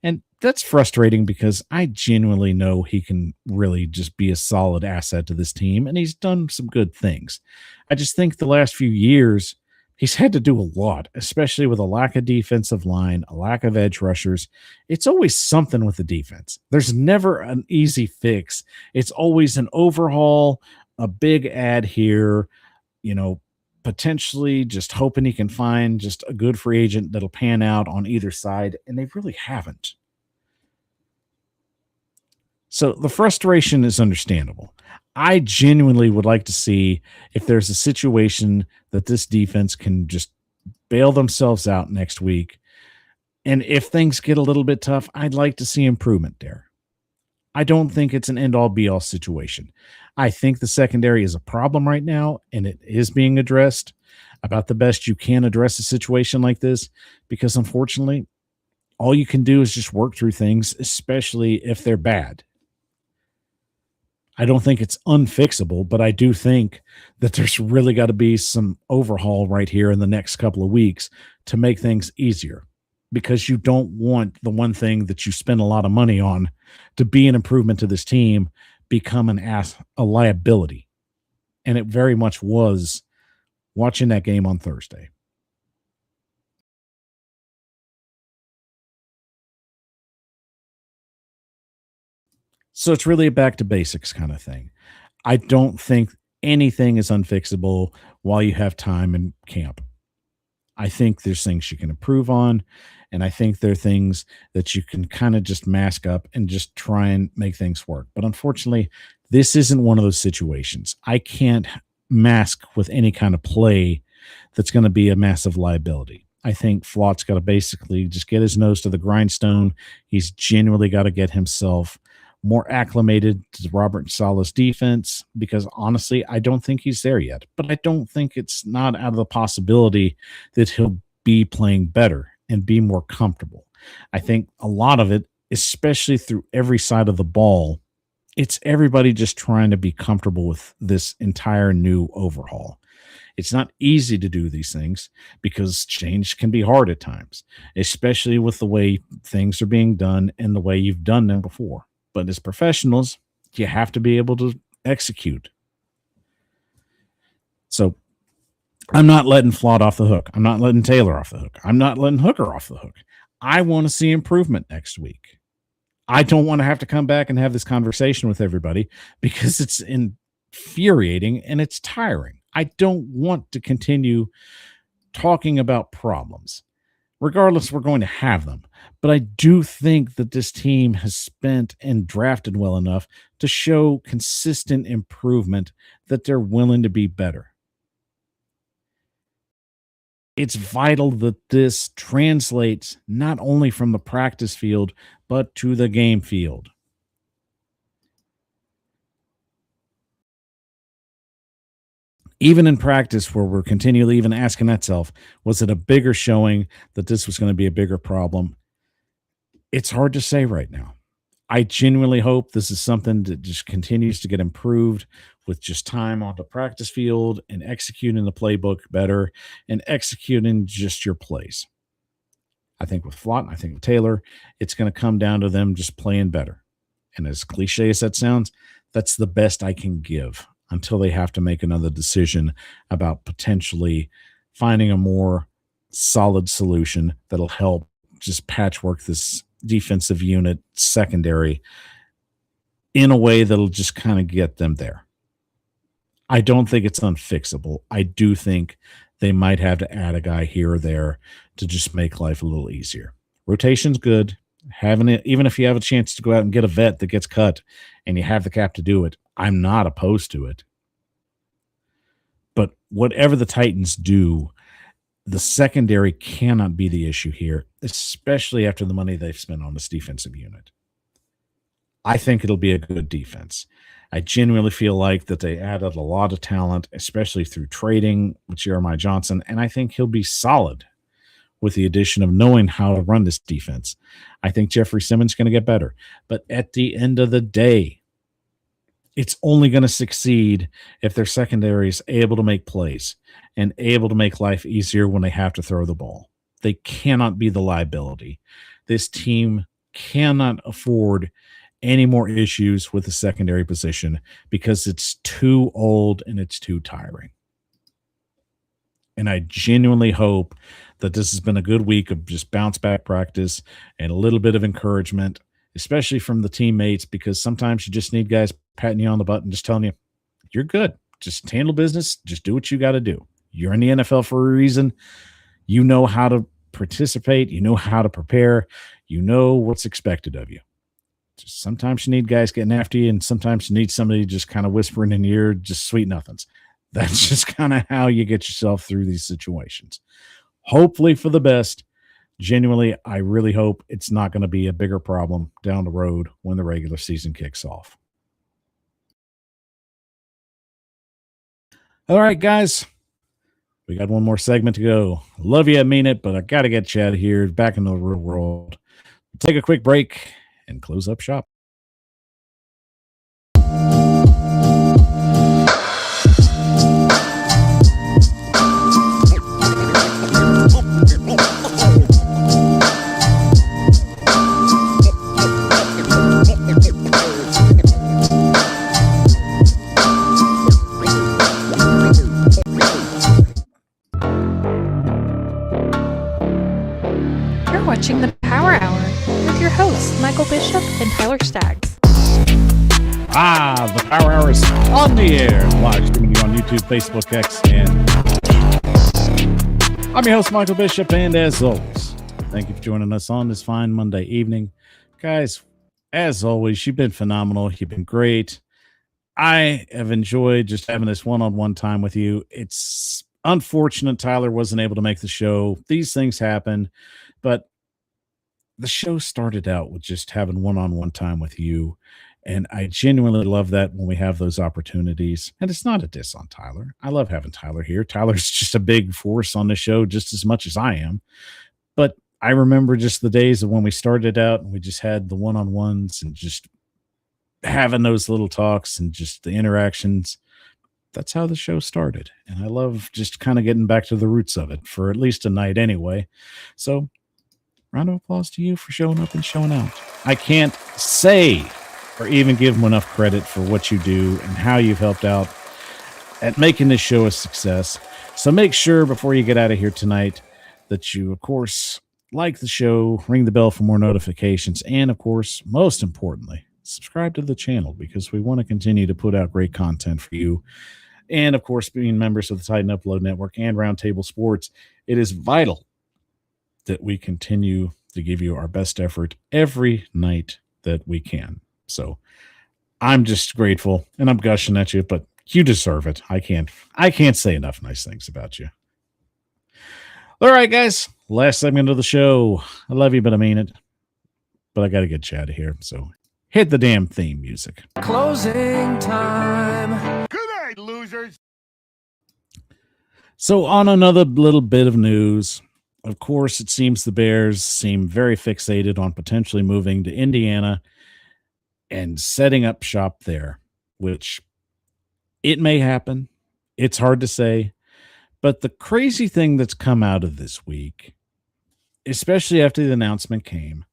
And that's frustrating because I genuinely know he can really just be a solid asset to this team, and he's done some good things. I just think the last few years, he's had to do a lot, especially with a lack of defensive line, a lack of edge rushers. It's always something with the defense. There's never an easy fix. It's always an overhaul, a big ad here, potentially just hoping he can find just a good free agent that'll pan out on either side, and they really haven't. So the frustration is understandable. I genuinely would like to see if there's a situation that this defense can just bail themselves out next week. And if things get a little bit tough, I'd like to see improvement there. I don't think it's an end-all be-all situation. I think the secondary is a problem right now, and it is being addressed about the best you can address a situation like this, because unfortunately, all you can do is just work through things, especially if they're bad. I don't think it's unfixable, but I do think that there's really got to be some overhaul right here in the next couple of weeks to make things easier, because you don't want the one thing that you spend a lot of money on to be an improvement to this team become a liability. And it very much was watching that game on Thursday. So it's really a back to basics kind of thing. I don't think anything is unfixable while you have time in camp. I think there's things you can improve on, and I think there are things that you can kind of just mask up and just try and make things work. But unfortunately, this isn't one of those situations. I can't mask with any kind of play that's going to be a massive liability. I think Flott's got to basically just get his nose to the grindstone. He's genuinely got to get himself more acclimated to Robert Saleh's defense, because honestly, I don't think he's there yet. But I don't think it's not out of the possibility that he'll be playing better and be more comfortable. I think a lot of it, especially through every side of the ball, it's everybody just trying to be comfortable with this entire new overhaul. It's not easy to do these things because change can be hard at times, especially with the way things are being done and the way you've done them before. But as professionals, you have to be able to execute. So I'm not letting Flott off the hook. I'm not letting Taylor off the hook. I'm not letting Hooker off the hook. I want to see improvement next week. I don't want to have to come back and have this conversation with everybody because it's infuriating and it's tiring. I don't want to continue talking about problems. Regardless, we're going to have them. But I do think that this team has spent and drafted well enough to show consistent improvement that they're willing to be better. It's vital that this translates not only from the practice field, but to the game field. Even in practice, where we're continually even asking ourselves, was it a bigger showing that this was going to be a bigger problem? It's hard to say right now. I genuinely hope this is something that just continues to get improved with just time on the practice field and executing the playbook better and executing just your plays. I think with Flott and I think with Taylor, it's going to come down to them just playing better. And as cliche as that sounds, that's the best I can give until they have to make another decision about potentially finding a more solid solution that'll help just patchwork this defensive unit secondary in a way that'll just kind of get them there. I don't think it's unfixable. I do think they might have to add a guy here or there to just make life a little easier. Rotation's good. Having it, even if you have a chance to go out and get a vet that gets cut and you have the cap to do it, I'm not opposed to it. But whatever the Titans do, the secondary cannot be the issue here, especially after the money they've spent on this defensive unit. I think it'll be a good defense. I genuinely feel like that they added a lot of talent, especially through trading with Jeremiah Johnson, and I think he'll be solid with the addition of knowing how to run this defense. I think Jeffrey Simmons is going to get better. But at the end of the day, it's only going to succeed if their secondary is able to make plays and able to make life easier when they have to throw the ball. They cannot be the liability. This team cannot afford any more issues with the secondary position because it's too old and it's too tiring. And I genuinely hope that this has been a good week of just bounce back practice and a little bit of encouragement, especially from the teammates, because sometimes you just need guys patting you on the butt and just telling you, you're good. Just handle business. Just do what you got to do. You're in the NFL for a reason. You know how to participate. You know how to prepare. You know what's expected of you. Just sometimes you need guys getting after you, and sometimes you need somebody just kind of whispering in your ear, just sweet nothings. That's just kind of how you get yourself through these situations. Hopefully for the best. Genuinely, I really hope it's not going to be a bigger problem down the road when the regular season kicks off. All right, guys. We got one more segment to go. Love you, I mean it, but I got to get you out of here, back into the real world. Take a quick break and close up shop. You're watching the Power Hour with your hosts, Michael Bishop and Tyler Staggs. The Power Hour is on the air. Live streaming you on YouTube, Facebook, X, and I'm your host, Michael Bishop, and as always, thank you for joining us on this fine Monday evening. Guys, as always, you've been phenomenal. You've been great. I have enjoyed just having this one-on-one time with you. It's unfortunate Tyler wasn't able to make the show. These things happen, but the show started out with just having one-on-one time with you, and I genuinely love that when we have those opportunities. And it's not a diss on Tyler. I love having Tyler here. Tyler's just a big force on the show just as much as I am. But I remember just the days of when we started out and we just had the one-on-ones and just having those little talks and just the interactions. That's how the show started. And I love just kind of getting back to the roots of it for at least a night anyway. So round of applause to you for showing up and showing out. I can't say or even give them enough credit for what you do and how you've helped out at making this show a success. So make sure before you get out of here tonight that you, of course, like the show, ring the bell for more notifications, and, of course, most importantly, subscribe to the channel because we want to continue to put out great content for you. And, of course, being members of the Titan Upload Network and Roundtable Sports, it is vital that we continue to give you our best effort every night that we can. So I'm just grateful, and I'm gushing at you, but you deserve it. I can't say enough nice things about you. All right, guys, last segment of the show. I love you, but I mean it. But I got to get you out of here. So hit the damn theme music. Closing time. Good night, losers. So on another little bit of news, of course, it seems the Bears seem very fixated on potentially moving to Indiana and setting up shop there, which it may happen. It's hard to say. But the crazy thing that's come out of this week, especially after the announcement came,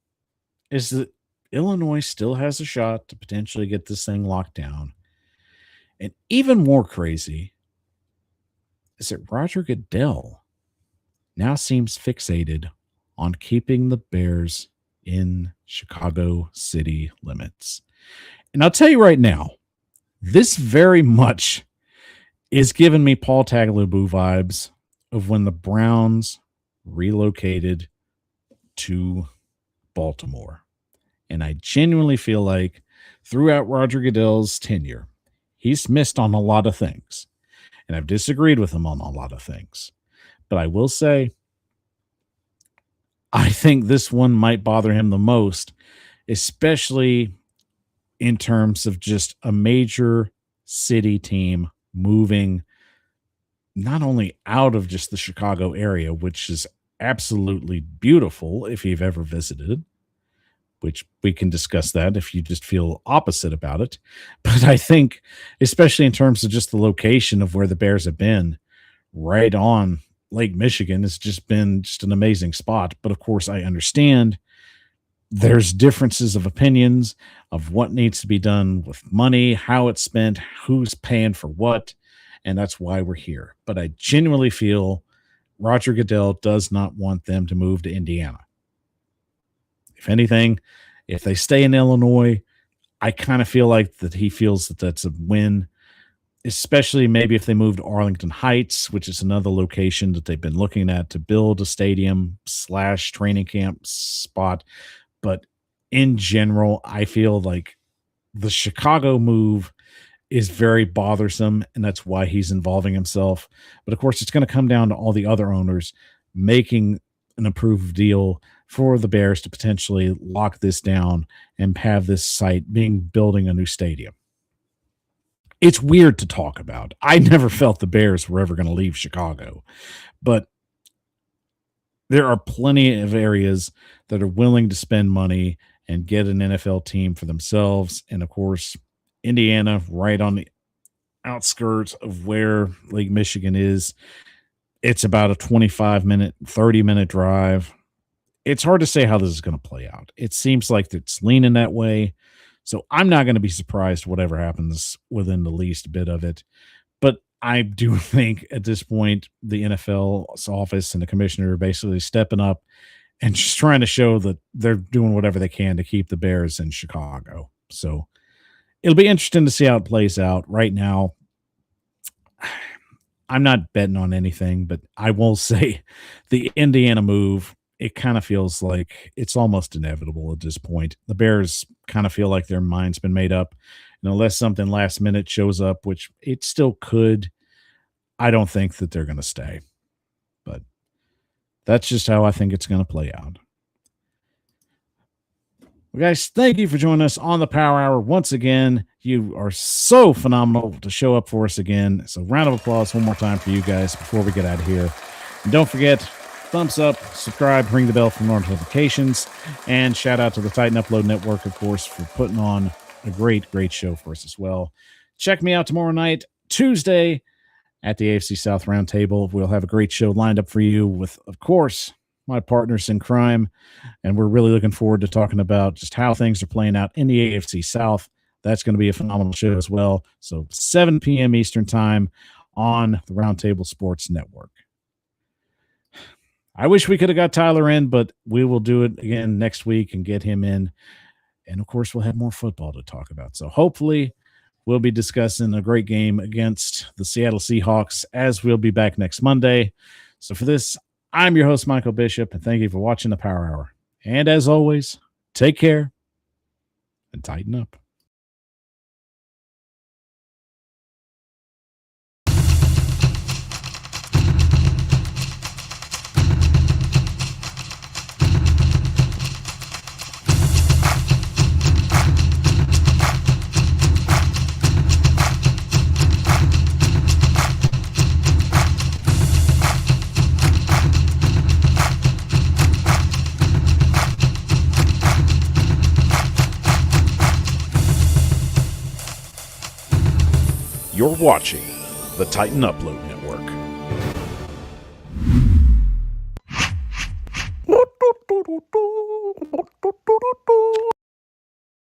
is that Illinois still has a shot to potentially get this thing locked down. And even more crazy is that Roger Goodell now seems fixated on keeping the Bears in Chicago city limits. And I'll tell you right now, this very much is giving me Paul Tagliabue vibes of when the Browns relocated to Baltimore. And I genuinely feel like throughout Roger Goodell's tenure, he's missed on a lot of things. And I've disagreed with him on a lot of things. But I will say, I think this one might bother him the most, especially in terms of just a major city team moving not only out of just the Chicago area, which is absolutely beautiful if you've ever visited, which we can discuss that if you just feel opposite about it. But I think, especially in terms of just the location of where the Bears have been, right on Lake Michigan, has just been just an amazing spot. But of course, I understand there's differences of opinions of what needs to be done with money, how it's spent, who's paying for what, and that's why we're here. But I genuinely feel Roger Goodell does not want them to move to Indiana. If anything, if they stay in Illinois, I kind of feel like that he feels that that's a win, especially maybe if they move to Arlington Heights, which is another location that they've been looking at to build a stadium / training camp spot. But in general, I feel like the Chicago move is very bothersome, and that's why he's involving himself. But of course, it's going to come down to all the other owners making an approved deal for the Bears to potentially lock this down and have this site building a new stadium. It's weird to talk about. I never felt the Bears were ever going to leave Chicago, but there are plenty of areas that are willing to spend money and get an NFL team for themselves. And of course, Indiana, right on the outskirts of where Lake Michigan is, it's about a 25-minute, 30-minute drive. It's hard to say how this is going to play out. It seems like it's leaning that way. So I'm not going to be surprised whatever happens within the least bit of it. But I do think at this point, the NFL's office and the commissioner are basically stepping up and just trying to show that they're doing whatever they can to keep the Bears in Chicago. So it'll be interesting to see how it plays out. Right now, I'm not betting on anything, but I will say the Indiana move, it kind of feels like it's almost inevitable at this point. The Bears kind of feel like their mind's been made up. And unless something last minute shows up, which it still could, I don't think that they're going to stay. But that's just how I think it's going to play out. Well, guys, thank you for joining us on the Power Hour. Once again, you are so phenomenal to show up for us again. So round of applause one more time for you guys before we get out of here. And don't forget, thumbs up, subscribe, ring the bell for notifications, and shout out to the Titan Upload Network, of course, for putting on a great show for us as well. Check me out tomorrow night, Tuesday, at the AFC South Roundtable. We'll have a great show lined up for you with, of course, my partners in crime, and we're really looking forward to talking about just how things are playing out in the AFC South. That's going to be a phenomenal show as well. So 7 p.m. Eastern time on the Roundtable Sports Network. I wish we could have got Tyler in, but we will do it again next week and get him in. And, of course, we'll have more football to talk about. So hopefully we'll be discussing a great game against the Seattle Seahawks as we'll be back next Monday. So for this, I'm your host, Michael Bishop, and thank you for watching the Power Hour. And as always, take care and tighten up. You're watching the Titan Upload Network.